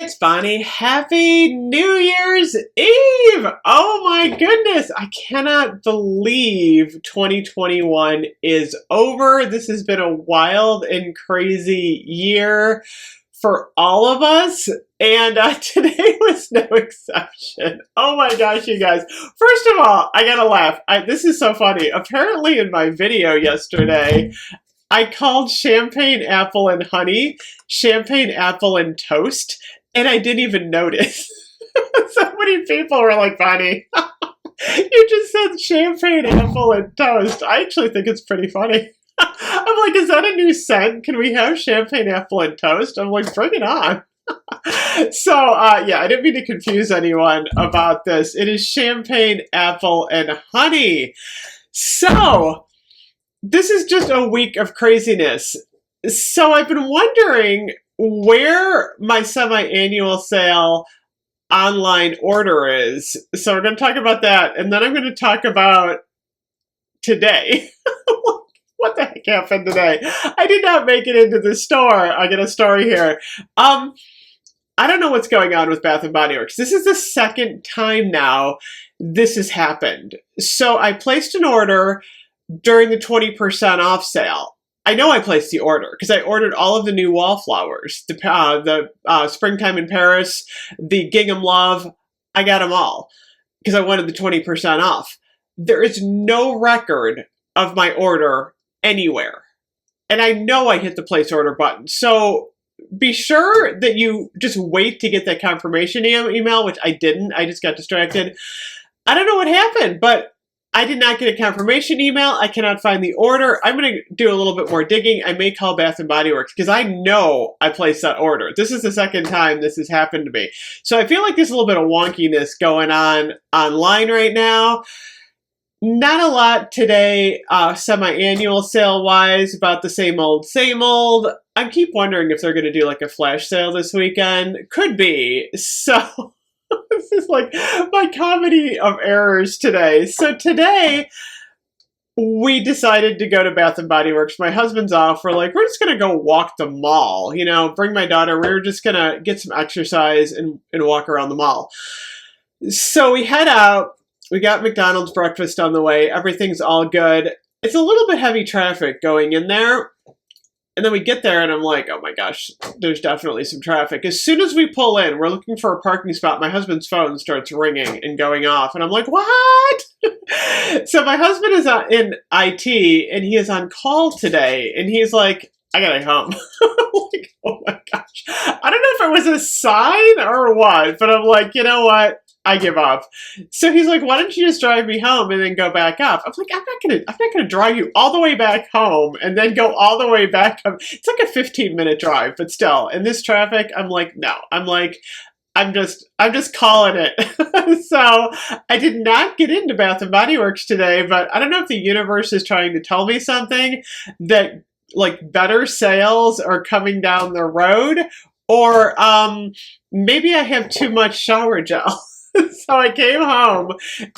It's Bonnie. Happy New Year's Eve! Oh my goodness, I cannot believe 2021 is over. This has been a wild and crazy year for all of us, and today was no exception. Oh my gosh, you guys. First of all, I gotta laugh. This is so funny. Apparently in my video yesterday, I called champagne apple and honey champagne apple and toast, and I didn't even notice. So many people were like, Bonnie, you just said champagne apple and toast. I actually think it's pretty funny. I'm like, is that a new scent? Can we have champagne apple and toast? I'm like, bring it on. So, yeah, I didn't mean to confuse anyone about this. It is champagne apple and honey. So, this is just a week of craziness. So I've been wondering where my semi-annual sale online order is. So we're going to talk about that, and then I'm going to talk about today. What the heck happened today? I did not make it into the store. I got a story here. I don't know what's going on with Bath & Body Works. This is the second time now this has happened. So I placed an order during the 20% off sale. I know I placed the order because I ordered all of the new wallflowers, the Springtime in Paris, the Gingham Love. I got them all because I wanted the 20% off. There is no record of my order anywhere. And I know I hit the place order button. So be sure that you just wait to get that confirmation email, which I didn't. I just got distracted. I don't know what happened, but I did not get a confirmation email. I cannot find the order. I'm going to do a little bit more digging. I may call Bath & Body Works because I know I placed that order. This is the second time this has happened to me. So I feel like there's a little bit of wonkiness going on online right now. Not a lot today, semi-annual sale-wise, about the same old, same old. I keep wondering if they're going to do like a flash sale this weekend. Could be. So this is like my comedy of errors today. So today, we decided to go to Bath & Body Works. My husband's off. We're like, we're just going to go walk the mall. You know, bring my daughter. We were just going to get some exercise and walk around the mall. So we head out. We got McDonald's breakfast on the way. Everything's all good. It's a little bit heavy traffic going in there. And then we get there and I'm like, oh my gosh, there's definitely some traffic. As soon as we pull in, we're looking for a parking spot. My husband's phone starts ringing and going off. And I'm like, what? So my husband is in IT and he is on call today. And he's like, I gotta home. I'm like, oh my gosh. I don't know if it was a sign or what, but I'm like, you know what? I give up. So he's like, why don't you just drive me home and then go back up? I'm like, I'm not gonna drive you all the way back home and then go all the way back up. It's like a 15-minute drive, but still, in this traffic, I'm like, no. I'm just calling it. So I did not get into Bath & Body Works today, but I don't know if the universe is trying to tell me something that like better sales are coming down the road, or maybe I have too much shower gel. So I came home,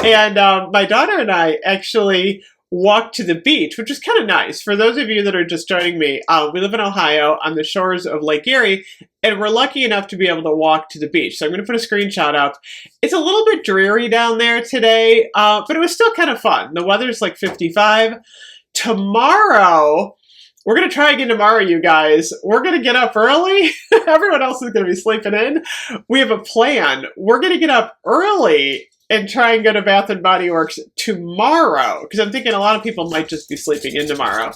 and my daughter and I actually walked to the beach, which is kind of nice. For those of you that are just joining me, we live in Ohio on the shores of Lake Erie, and we're lucky enough to be able to walk to the beach. So I'm going to put a screenshot up. It's a little bit dreary down there today, but it was still kind of fun. The weather's like 55. Tomorrow, we're going to try again tomorrow, you guys. We're going to get up early. Everyone else is going to be sleeping in. We have a plan. We're going to get up early and try and go to Bath & Body Works tomorrow, because I'm thinking a lot of people might just be sleeping in tomorrow.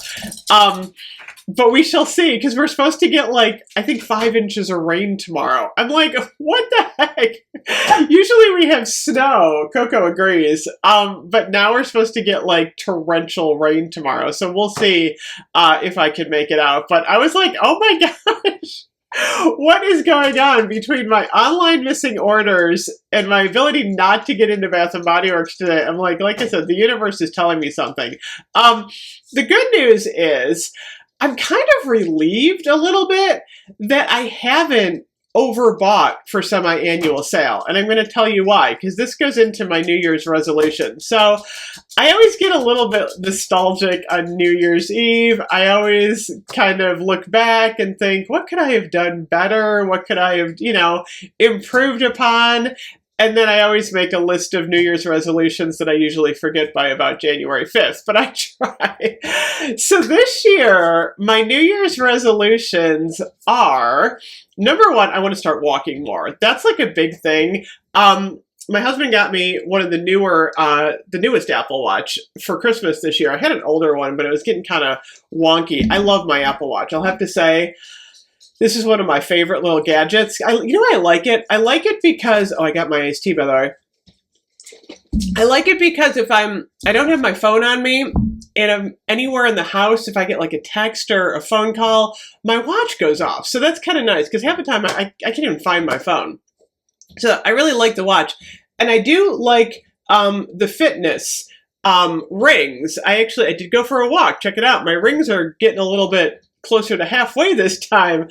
But we shall see, because we're supposed to get like, I think 5 inches of rain tomorrow. I'm like, what the heck? Usually we have snow. Coco agrees. But now we're supposed to get like torrential rain tomorrow. So we'll see if I can make it out. But I was like, oh my gosh. What is going on between my online missing orders and my ability not to get into Bath & Body Works today? I'm like I said, the universe is telling me something. The good news is I'm kind of relieved a little bit that I haven't overbought for semi-annual sale. And I'm going to tell you why, because this goes into my New Year's resolution. So I always get a little bit nostalgic on New Year's Eve. I always kind of look back and think, what could I have done better? What could I have, improved upon? And then I always make a list of New Year's resolutions that I usually forget by about January 5th, but I try. So this year, my New Year's resolutions are, number one, I want to start walking more. That's like a big thing. My husband got me one of the newest Apple Watch for Christmas this year. I had an older one, but it was getting kind of wonky. I love my Apple Watch, I'll have to say. This is one of my favorite little gadgets. I like it? I like it because, I got my iced tea, by the way. I like it because if I don't have my phone on me and I'm anywhere in the house, if I get like a text or a phone call, my watch goes off. So that's kind of nice because half the time I can't even find my phone. So I really like the watch. And I do like the fitness rings. I did go for a walk. Check it out. My rings are getting a little bit closer to halfway this time.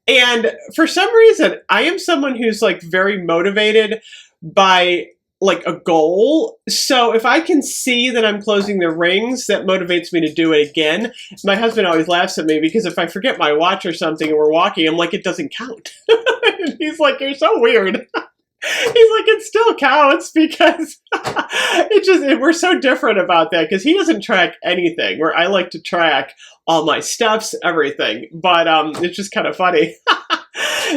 And for some reason, I am someone who's like very motivated by like a goal. So if I can see that I'm closing the rings, that motivates me to do it again. My husband always laughs at me because if I forget my watch or something and we're walking, I'm like, it doesn't count. And he's like, you're so weird. He's like, it still counts because we're so different about that because he doesn't track anything where I like to track all my steps, everything. But it's just kind of funny.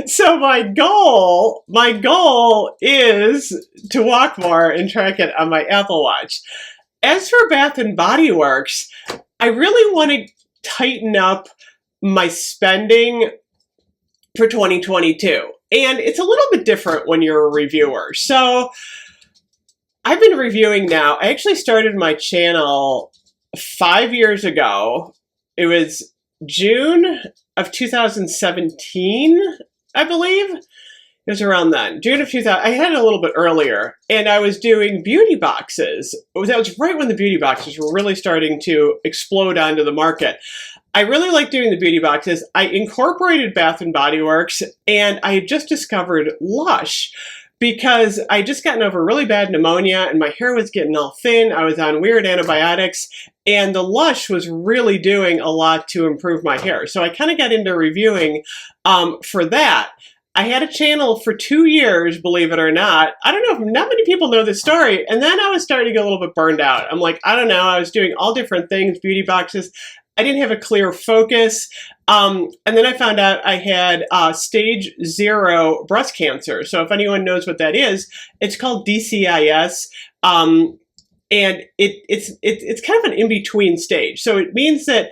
So my goal is to walk more and track it on my Apple Watch. As for Bath and Body Works, I really want to tighten up my spending for 2022. And it's a little bit different when you're a reviewer. So I've been reviewing now. I actually started my channel 5 years ago. It was June of 2017, I believe. It was around then, June of 2000. I had it a little bit earlier, and I was doing beauty boxes. That was right when the beauty boxes were really starting to explode onto the market. I really like doing the beauty boxes. I incorporated Bath and Body Works, and I had just discovered Lush because I had just gotten over really bad pneumonia, and my hair was getting all thin. I was on weird antibiotics, and the Lush was really doing a lot to improve my hair. So I kind of got into reviewing for that. I had a channel for 2 years, believe it or not. I don't know if not many people know this story. And then I was starting to get a little bit burned out. I'm like, I don't know. I was doing all different things, beauty boxes. I didn't have a clear focus. And then I found out I had stage 0 breast cancer. So if anyone knows what that is, it's called DCIS. And it's kind of an in-between stage. So it means that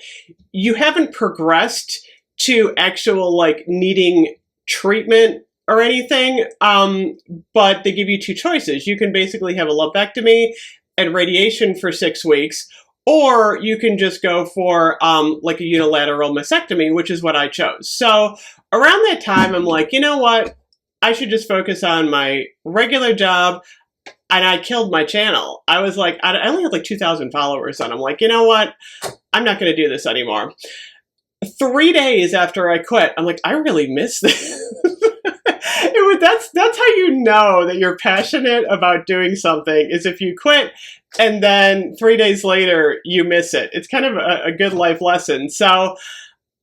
you haven't progressed to actual like needing treatment or anything, but they give you 2 choices. You can basically have a lumpectomy and radiation for 6 weeks, or you can just go for like a unilateral mastectomy, which is what I chose. So around that time, I'm like, you know what? I should just focus on my regular job. And I killed my channel. I was like, I only had like 2,000 followers, and I'm like, you know what? I'm not going to do this anymore. 3 days after I quit, I'm like, I really miss this. That's how you know that you're passionate about doing something, is if you quit and then 3 days later you miss it. It's kind of a good life lesson. So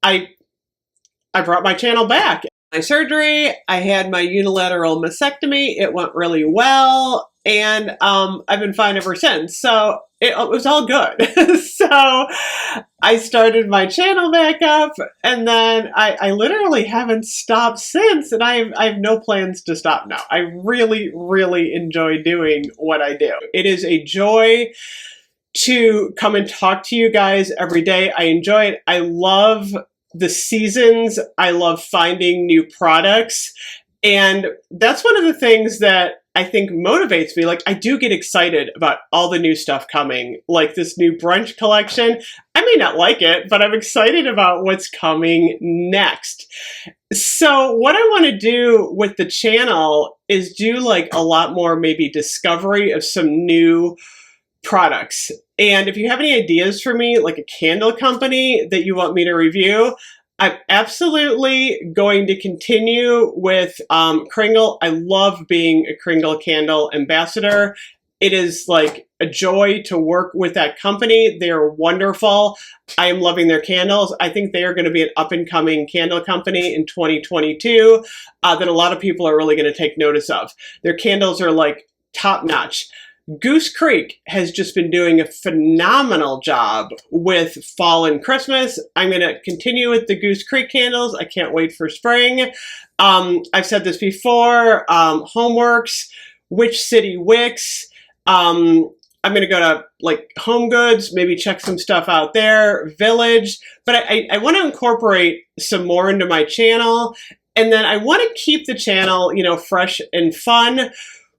I brought my channel back. My surgery, I had my unilateral mastectomy. It went really well, and I've been fine ever since. So it was all good. So I started my channel back up, and then I literally haven't stopped since, and I have no plans to stop now. I really, really enjoy doing what I do. It is a joy to come and talk to you guys every day. I enjoy it. I love the seasons. I love finding new products. And that's one of the things that I think motivates me. Like, I do get excited about all the new stuff coming, like this new brunch collection. I may not like it, but I'm excited about what's coming next. So what I want to do with the channel is do like a lot more maybe discovery of some new products. And if you have any ideas for me, like a candle company that you want me to review, I'm absolutely going to continue with Kringle. I love being a Kringle candle ambassador. It is like a joy to work with that company. They're wonderful. I am loving their candles. I think they are going to be an up-and-coming candle company in 2022 that a lot of people are really going to take notice of. Their candles are like top-notch. Goose Creek has just been doing a phenomenal job with fall and Christmas. I'm going to continue with the Goose Creek candles. I can't wait for spring. I've said this before, Homeworks, Witch City Wicks. I'm going to go to like Home Goods, maybe check some stuff out there, Village. But I want to incorporate some more into my channel. And then I want to keep the channel, you know, fresh and fun.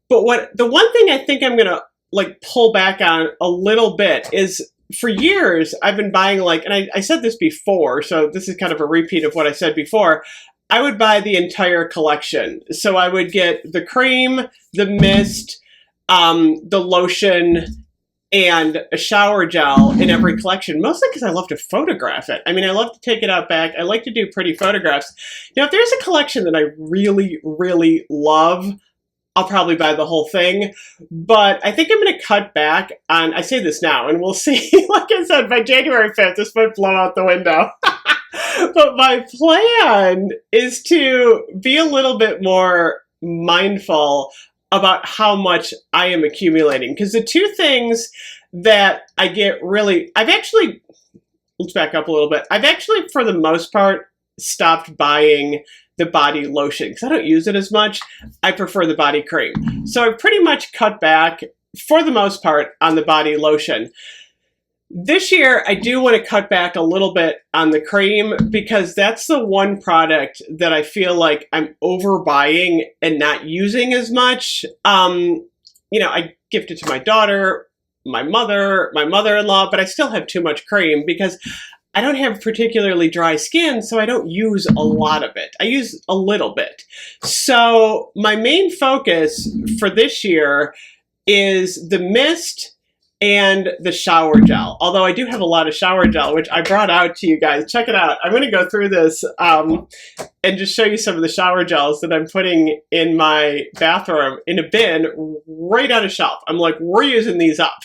But the one thing I think I'm going to like pull back on a little bit is for years I've been buying like, and I said this before, so this is kind of a repeat of what I said before, I would buy the entire collection. So I would get the cream, the mist, the lotion, and a shower gel in every collection, mostly because I love to photograph it. I mean, I love to take it out back. I like to do pretty photographs. Now, if there's a collection that I really, really love, I'll probably buy the whole thing, but I think I'm going to cut back on, I say this now, and we'll see, like I said, by January 5th, this might blow out the window. But my plan is to be a little bit more mindful about how much I am accumulating. Because the two things that I get really, let's back up a little bit. I've actually, for the most part, stopped buying the body lotion because I don't use it as much. I prefer the body cream. So I've pretty much cut back, for the most part, on the body lotion. This year, I do want to cut back a little bit on the cream because that's the one product that I feel like I'm overbuying and not using as much. You know, I gift it to my daughter, my mother, my mother-in-law, but I still have too much cream because I don't have particularly dry skin, so I don't use a lot of it. I use a little bit. So my main focus for this year is the mist and the shower gel. Although I do have a lot of shower gel, which I brought out to you guys. Check it out. I'm going to go through this and just show you some of the shower gels that I'm putting in my bathroom in a bin right on a shelf. I'm like, we're using these up.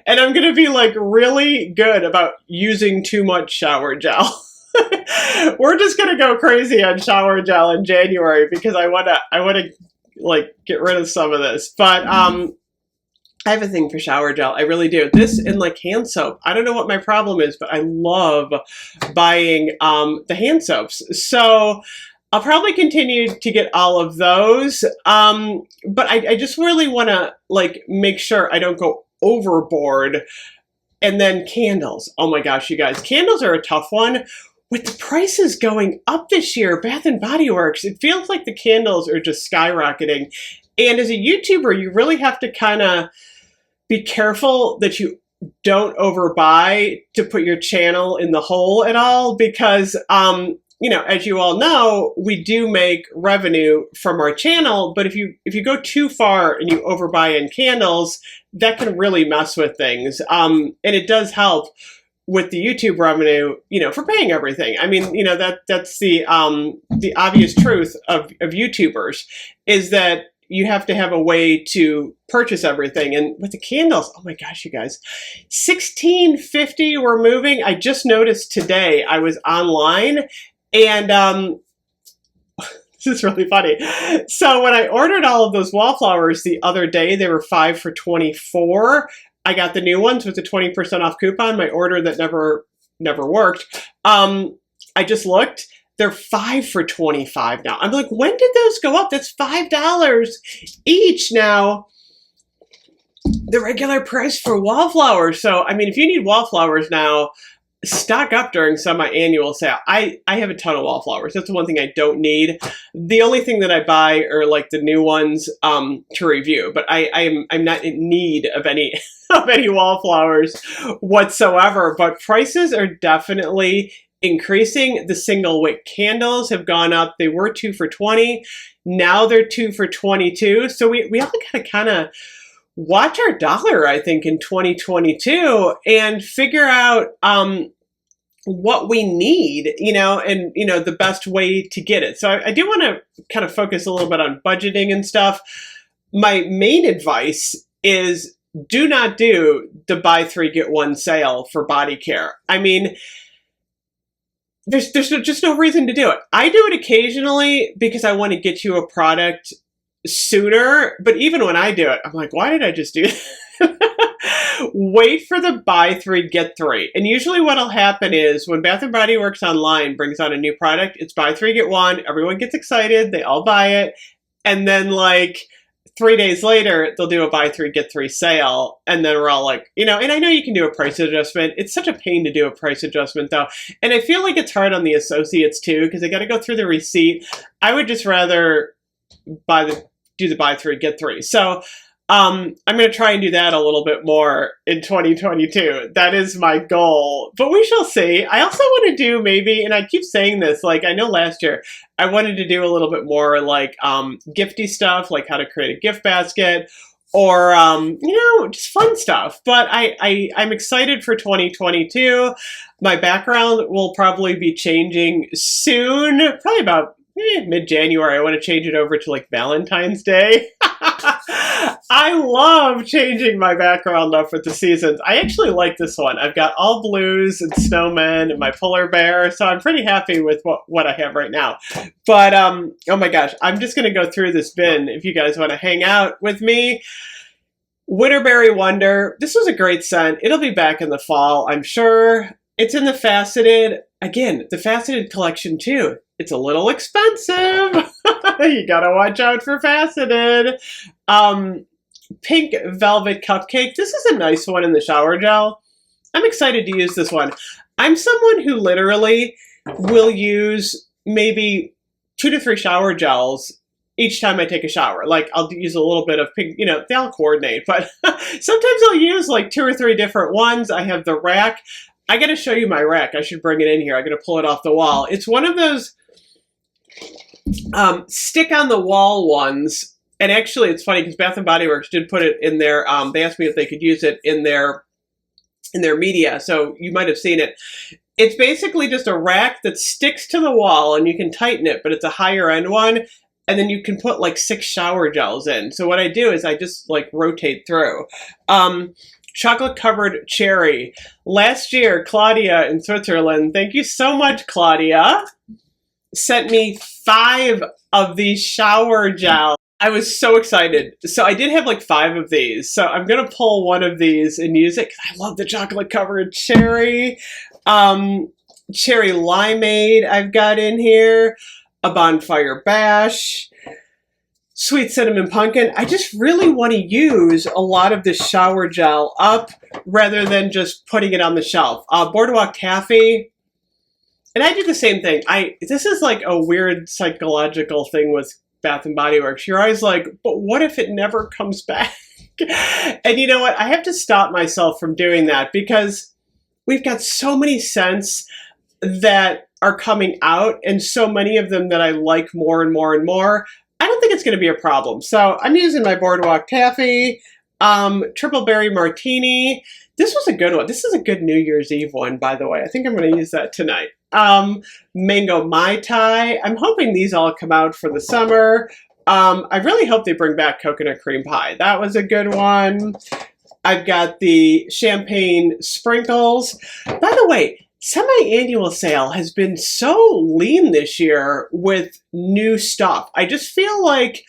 And I'm going to be like really good about using too much shower gel. We're just going to go crazy on shower gel in January because I want to like get rid of some of this. But I have a thing for shower gel. I really do. This and like hand soap. I don't know what my problem is, but I love buying the hand soaps. So I'll probably continue to get all of those. But I just really want to like make sure I don't go overboard. And then candles. Oh my gosh, you guys. Candles are a tough one. With the prices going up this year, Bath & Body Works, it feels like the candles are just skyrocketing. And as a YouTuber, you really have to kind of be careful that you don't overbuy to put your channel in the hole at all because, you know, as you all know, we do make revenue from our channel, but if you go too far and you overbuy in candles, that can really mess with things. And it does help with the YouTube revenue, you know, for paying everything. I mean, you know, that's the obvious truth of YouTubers is that you have to have a way to purchase everything. And with the candles, oh my gosh, you guys, $16.50 we're moving. I just noticed today I was online and this is really funny. So when I ordered all of those wallflowers the other day, they were 5 for $24. I got the new ones with the 20% off coupon, my order that never worked. I just looked. They're 5 for $25 now. I'm like, when did those go up? That's $5 each now. The regular price for wallflowers. So, I mean, if you need wallflowers now, stock up during semi-annual sale. I have a ton of wallflowers. That's the one thing I don't need. The only thing that I buy are like the new ones to review. But I'm not in need of any of any wallflowers whatsoever. But prices are definitely increasing. The single wick candles have gone up. They were 2 for $20. Now they're 2 for $22. So we all got to kind of watch our dollar, I think, in 2022 and figure out what we need, and, the best way to get it. So I do want to kind of focus a little bit on budgeting and stuff. My main advice is do not do the buy three, get one sale for body care. I mean, there's just no reason to do it. I do it occasionally because I want to get you a product sooner. But even when I do it, I'm like, why did I just do that? Wait for the buy three, get three. And usually what'll happen is when Bath & Body Works online brings out a new product, it's buy three, get one. Everyone gets excited. They all buy it. And then like 3 days later, they'll do a buy three, get three sale. And then we're all like, and I know you can do a price adjustment. It's such a pain to do a price adjustment though. And I feel like it's hard on the associates too, because they got to go through the receipt. I would just rather do the buy three, get three. So I'm going to try and do that a little bit more in 2022. That is my goal, but we shall see. I also want to do maybe, and I keep saying this, like I know last year I wanted to do a little bit more like gifty stuff, like how to create a gift basket or, just fun stuff. But I'm excited for 2022. My background will probably be changing soon, probably about mid-January. I want to change it over to like Valentine's Day. I love changing my background up with the seasons. I actually like this one. I've got all blues and snowmen and my polar bear, so I'm pretty happy with what I have right now. But, oh my gosh, I'm just going to go through this bin if you guys want to hang out with me. Winterberry Wonder. This was a great scent. It'll be back in the fall, I'm sure. It's in the Faceted. Again, the Faceted collection too. It's a little expensive. You gotta watch out for Faceted. Pink Velvet Cupcake. This is a nice one in the shower gel. I'm excited to use this one. I'm someone who literally will use maybe 2 to 3 shower gels each time I take a shower. Like I'll use a little bit of pink, they all coordinate, but sometimes I'll use like 2 or 3 different ones. I have the rack. I gotta show you my rack. I should bring it in here. I gotta pull it off the wall. It's one of those stick on the wall ones. And actually it's funny because Bath & Body Works did put it in their, they asked me if they could use it in their media. So you might have seen it. It's basically just a rack that sticks to the wall and you can tighten it, but it's a higher end one. And then you can put like 6 shower gels in. So what I do is I just like rotate through. Chocolate covered cherry. Last year, Claudia in Switzerland, thank you so much, Claudia, sent me 5 of these shower gels. I was so excited. So I did have like 5 of these. So I'm going to pull one of these and use it because I love the chocolate covered cherry. Cherry limeade I've got in here. A bonfire bash. Sweet cinnamon pumpkin. I just really want to use a lot of this shower gel up rather than just putting it on the shelf. Boardwalk taffy. And I do the same thing. This is like a weird psychological thing with Bath & Body Works. You're always like, but what if it never comes back? And you know what? I have to stop myself from doing that because we've got so many scents that are coming out and so many of them that I like more and more and more. I don't think it's going to be a problem. So I'm using my Boardwalk Taffy, Triple Berry Martini. This was a good one. This is a good New Year's Eve one, by the way. I think I'm going to use that tonight. Mango Mai Tai. I'm hoping these all come out for the summer. I really hope they bring back coconut cream pie. That was a good one. I've got the champagne sprinkles. By the way, semi-annual sale has been so lean this year with new stuff. I just feel like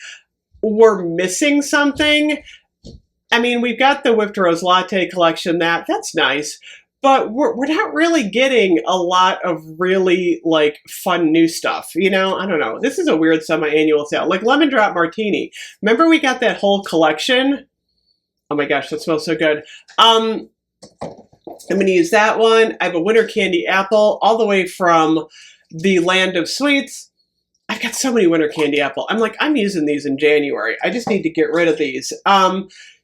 we're missing something. I mean, we've got the Whipped Rose Latte collection. That's nice. But we're not really getting a lot of really, like, fun new stuff. I don't know. This is a weird semi-annual sale. Like Lemon Drop Martini. Remember we got that whole collection? Oh my gosh, that smells so good. I'm going to use that one. I have a Winter Candy Apple all the way from the Land of Sweets. I've got so many Winter Candy Apple. I'm using these in January. I just need to get rid of these.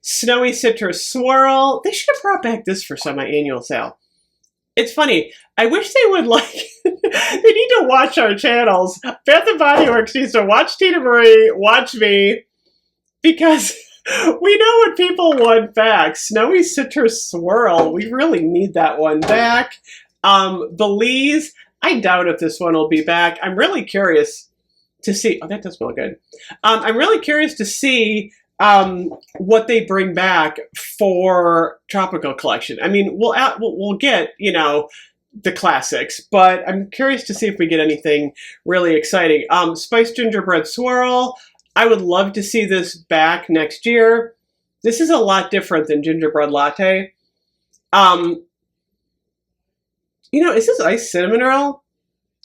Snowy Citrus Swirl. They should have brought back this for semi-annual sale. It's funny. I wish they would they need to watch our channels. Bath & Body Works needs to watch Tina Marie, watch me, because we know what people want back. Snowy Citrus Swirl. We really need that one back. Belize, I doubt if this one will be back. I'm really curious to see. Oh, that does smell good. I'm really curious to see what they bring back for Tropical Collection. I mean, we'll get, you know, the classics, but I'm curious to see if we get anything really exciting. Spiced Gingerbread Swirl, I would love to see this back next year. This is a lot different than Gingerbread Latte. You know, is this iced cinnamon roll?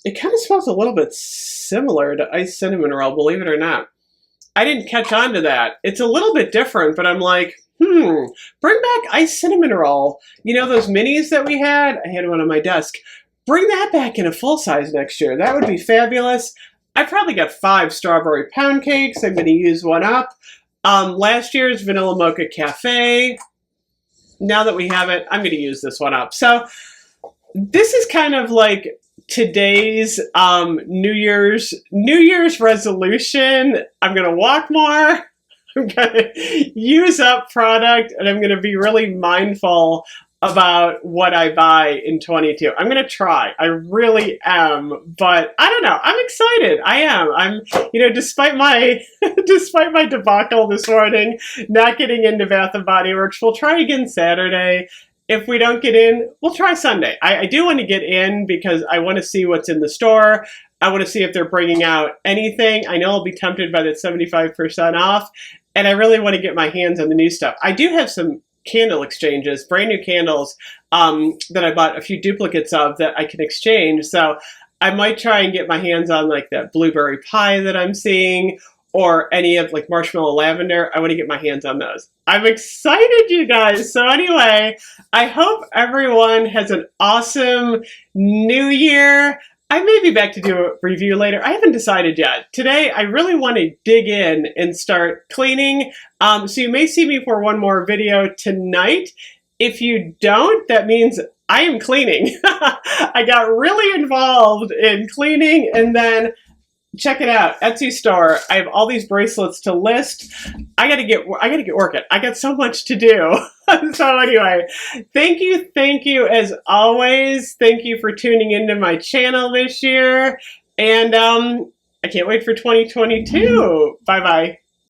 It kind of smells a little bit similar to iced cinnamon roll, believe it or not. I didn't catch on to that. It's a little bit different, but I'm like, bring back iced cinnamon roll. You know those minis that we had? I had one on my desk. Bring that back in a full size next year. That would be fabulous. I probably got 5 strawberry pound cakes. I'm going to use one up. Last year's Vanilla Mocha Cafe. Now that we have it, I'm going to use this one up. So this is kind of like today's New Year's resolution. I'm going to walk more. I'm going to use up product, and I'm going to be really mindful about what I buy in 22. I'm going to try. I really am, but I don't know. I'm excited. I am. I'm, you know, despite my debacle this morning, not getting into Bath and Body Works, we'll try again Saturday. If we don't get in, we'll try Sunday. I do want to get in because I want to see what's in the store. I want to see if they're bringing out anything. I know I'll be tempted by that 75% off, and I really want to get my hands on the new stuff. I do have some candle exchanges, brand new candles that I bought a few duplicates of that I can exchange. So I might try and get my hands on like that blueberry pie that I'm seeing, or any of like marshmallow lavender. I want to get my hands on those. I'm excited, you guys. So anyway, I hope everyone has an awesome new year. I may be back to do a review later. I haven't decided yet. Today, I really want to dig in and start cleaning. So you may see me for one more video tonight. If you don't, that means I am cleaning. I got really involved in cleaning, and then check it out, Etsy store. I have all these bracelets to list. I gotta get working. I got so much to do. So anyway, thank you as always. Thank you for tuning into my channel this year, and I can't wait for 2022. Bye bye.